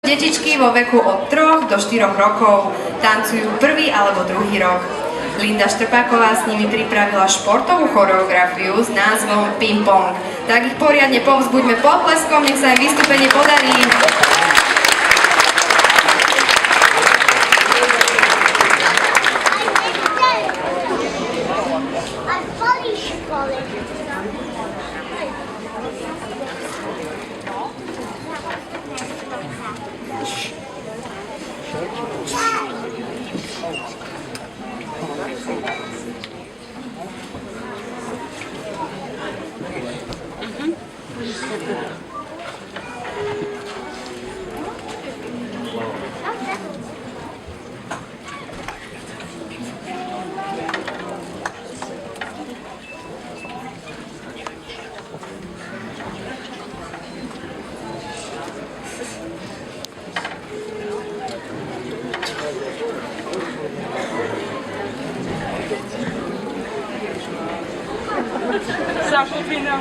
Detičky vo veku od 3 do 4 rokov tancujú prvý alebo druhý rok. Linda Štrpáková s nimi pripravila športovú choreografiu s názvom Ping Pong. Tak ich poriadne povzbuďme potleskom, nech sa im vystúpenie podarí. Zapomínam.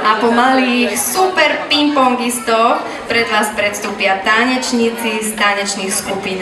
A po malých super pingpongistoch pred vás predstúpia tanečníci z tanečných skupín